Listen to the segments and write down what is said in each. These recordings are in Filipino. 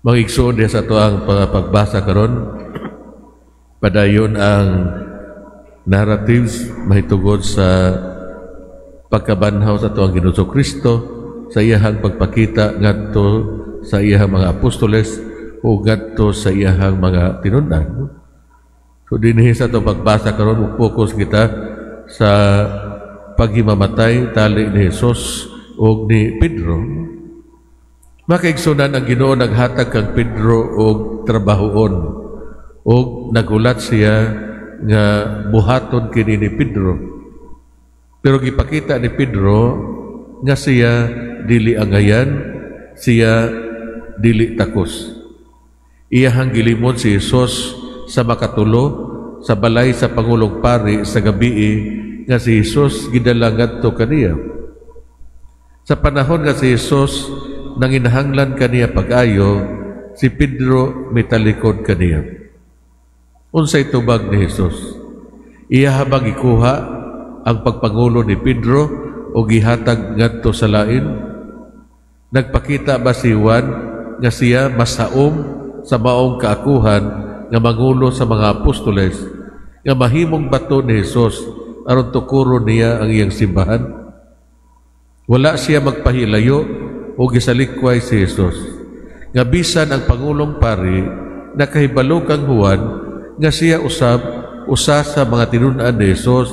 Mag-igsoon din sa ito ang pagbasa karon. Padayon ang narratives mahitugod sa pagkabanhaw sa ito ang Ginoo Kristo sa iyahang pagpakita ngadto sa iyahang mga apostoles o ngadto sa iyahang mga tinun-an. So dinhi sa ito pagbasa karon focus kita sa paghimamatay tali ni Jesus o ni Pedro. Makaigsunan ang Ginoo naghatag kang Pedro og trabahoon og nagulat siya nga buhaton kini ni Pedro. Pero gipakita ni Pedro nga siya dili angayan, siya dili takos. Iyahang gilimon si Jesus sa makatulo sa balay sa Pangulong Pari sa gabii nga si Jesus gidala ngadto kaniya. Sa panahon nga si Jesus nanginahanglan kaniya pag-ayo, si Pedro mitalikod kaniya. Unsay tubag ni Jesus? Iya habang ikuha ang pagpangulo ni Pedro o gihatag ngadto sa lain? Nagpakita ba si Juan nga siya masaom sa maong kaakuhan nga mangulo sa mga apostoles nga mahimong bato ni Jesus aron tukuro niya ang iyang simbahan? Wala siya magpahilayo o gisalikway si Jesus. Nga bisan ang Pangulong Pari nakahibalo kang Juan nga siya usa sa mga tinun-an ni Jesus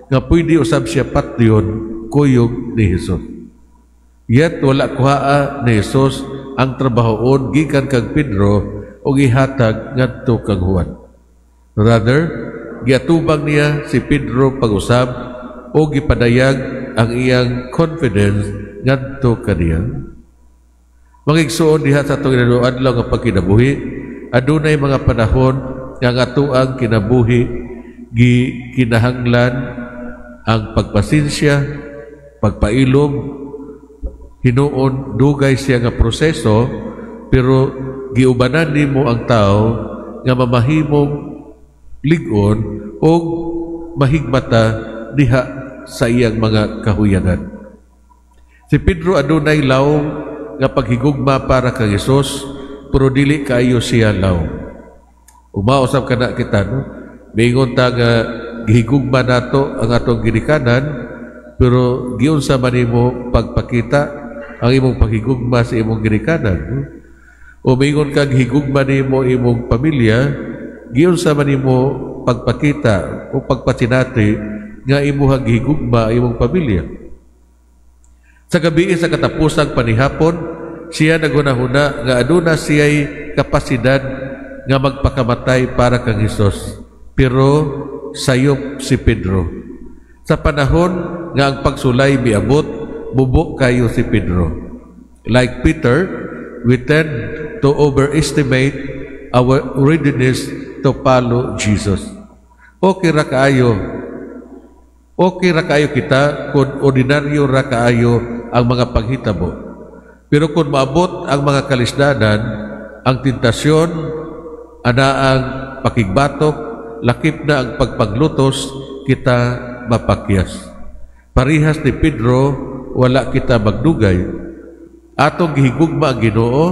nga pwede usab siya patyon kuyog ni Jesus. Yet wala kuhaa ni Jesus ang trabahoon gikan kang Pedro o gihatag ngadto kang Juan. Rather, giatubang niya si Pedro pag-usab o gipadayag ang iyang confidence ngadto kaniya. Mangigsuon diha sa atong adlaw nga pagkinabuhi, adunay mga panahon nga atuang kinabuhi kinahanglan ang pagpasensya, pagpailom, hinuon dugay siya nga proseso, pero giubanan nimo ang tao nga mamahimong lig-on o mahigmata diha sa iyang mga kahuyangan. Si Pedro adunay lawom nga paghigugma para kang Jesus, pero dili kayo siya law. Umausap ka na kita, no? Mingon ta nga gihigugma nato ang atong ginikanan, pero giunsa man nimo pagpakita ang imong paghigugma sa imong ginikanan. No? O mingon ka gihigugma nimo imong pamilya, giunsa man nimo pagpakita o pagpasinati nga imuhang gihigugma imong pamilya. Sa gabi sa katapusang panihapon, siya nagunahuna nga aduna siya'y kapasidad nga magpakamatay para kang Jesus. Pero sayop si Pedro. Sa panahon nga ang pagsulay miabot, bubo kayo si Pedro. Like Peter, we tend to overestimate our readiness to follow Jesus. Okay ra kaayo kita kung ordinaryo ra kaayo ang mga paghitabo. Pero kung maabot ang mga kalisdanan, ang tentasyon, ana ang pakigbatok, lakip na ang pagpaglutos, kita mapakyas. Parihas ni Pedro, wala kita magdugay. Atong gihigugma ang Ginoo,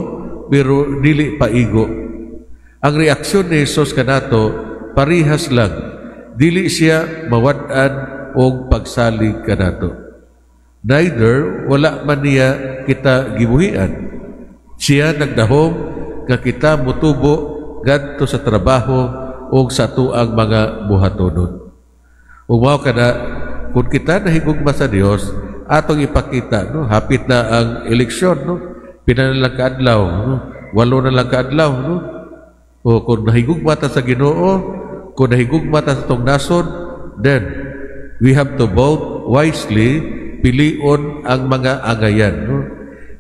pero dili paigo. Ang reaksyon ni Jesus kanato, parihas lang. Dili siya mawad-an o pagsalig kanato. Neither wala man niya kita gibuhian. Siya nagdahom nga kita mutubo ngadto sa trabaho o sa tuang mga buhatonon. Umaw ka na, kung kita nahigugma sa Dios, atong ipakita, no? Hapit na ang eleksyon, no? Pina na lang kaadlaw, no? 8 na lang kaadlaw, no? O kung nahigugma ta sa Ginoo, kung nahigugma ta sa tong nason, then we have to vote wisely. Pilion ang mga angayan, no?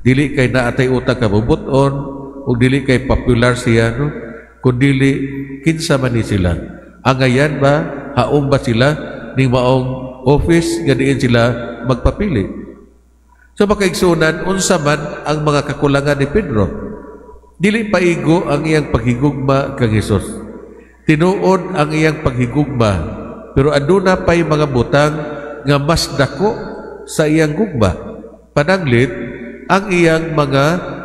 Dili kay naatay utang kabubuton o dili kay popular siya, no? Kung dili kinsa man ni sila. Angayan ba, haom ba sila ning maong office nga diin sila magpapili? So makaigsunan, unsa man ang mga kakulangan ni Pedro? Dili paigo ang iyang paghigugma kang Jesus. Tinuod ang iyang paghigugma, pero aduna pay mga butang nga mas dako sa iyang gugma, pananglit ang iyang mga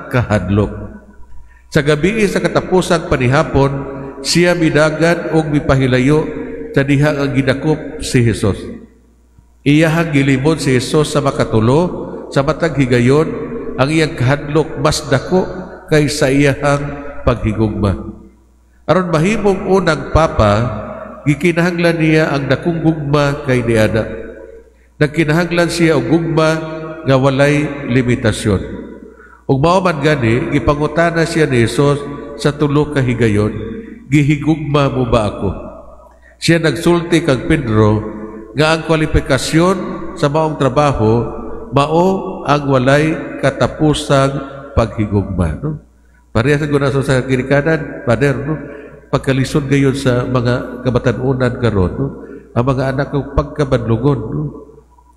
kahadlok. Sa gabi sa katapusang panihapon, siya midagan og mipahilayo sa diha ang gidakop si Hesus. Iyahang gilimod si Hesus sa makatulo, sa matag higayon, ang iyang kahadlok mas dako kaysa iyahang paghigugma. Aron mahimong unang papa, gikinahanglan niya ang dakong gugma kay niana. Nagkinahanglan siya og gugma nga walay limitasyon. Ug mao man gani, gipangutana siya ni Hesus sa tulo ka higayon, gihigugma mo ba ako? Siya nagsulti kag Pedro nga ang kwalifikasyon sa maong trabaho mao ang walay katapusang paghigugma. No? Parehas ang gunaso sa ginikanan, Pader, no? Pagkalisod gayon sa mga kabatanunan karon, no? Ang mga anak ng pagkabadlugon, no?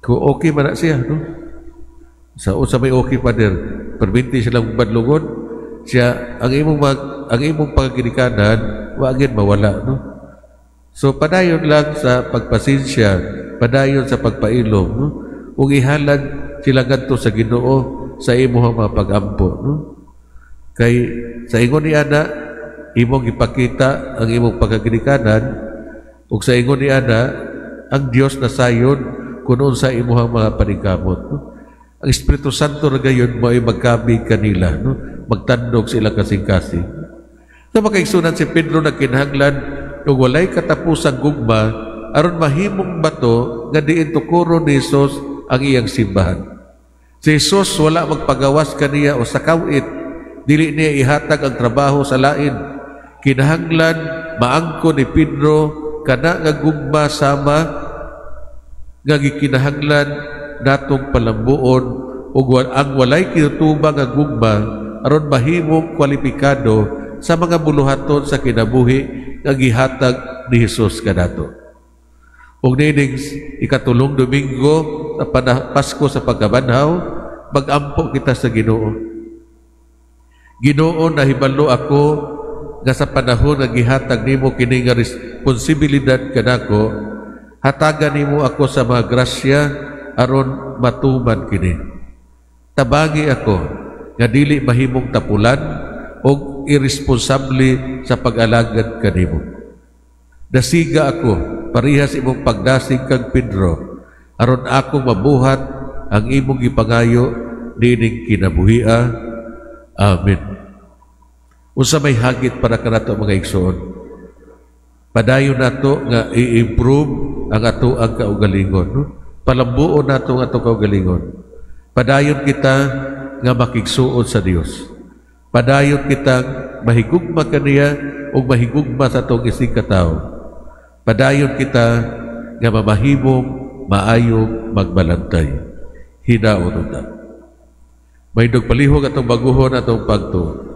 Kung okay man na siya, no? Sa may okay, Pader, perminti silang badlugon, siya, ang imong pagkinikanan, wagin mawala, no? So, padayon lang sa pagpasensya, padayon sa pagpailong, no? Ug ihalad sila ngadto sa Ginoo sa imong mga pag-ampo, no? Kay sa ingon ni ana, imong ipakita ang imong pagkaginikanan, ug sa ingon ni ana, ang Dios na sayon kuno sa imong mga paningkamot, no? Ang Espiritu Santo ra gayon mo ay magkabig kanila, no? Magtandog sila kasing-kasing. Sa makaigsunan si Pedro na kinahanglan ug walay katapusang gugma aron mahimong bato nga diin tukuro ni Hesus ang iyang simbahan. Si Hesus wala magpagawas kaniya o sa kawit, dili niya ihatag ang trabaho sa lain. Kinahanglan maangko ni Pedro kana nga gugma sama nga gikinahanglan natong palambuon ug ang walay kinutubang nga gugma aron mahimong kwalipikado sa mga buluhaton sa kinabuhi nga gihatag ni Hesus kanato. Ug nining ikatulong Domingo sa Pasko sa pagkabanhaw, mag-ampo kita sa Ginoo. Ginoo, nahibalo ako nga sa panahon nga gihatag nimo kini nga responsibilidad kanako, hatagan nimo ako sa mga grasya aron matuman kini. Tabangi ako nga dili mahimong tapulan o irresponsable sa pag-alagad kanimo. Dasiga ako parihas imong pagdasig kag Pedro aron ako mabuhat ang imong gipangayo dining kinabuhia. Amen. Unsa may hagit para kanato mga igsoon? Padayon nato nga i-improve ang ato ang kaugalingon, no? Palambuon nato ang ato kaugalingon. Padayon kita nga makigsuon sa Dios. Padayon kita mahigugma kaniya o mahigugma sa atong isig katawo. Padayon kita nga mamahimong maayong magbalantay. Hinaon ta. May dugpalihog atong baguhon atong pagtuo.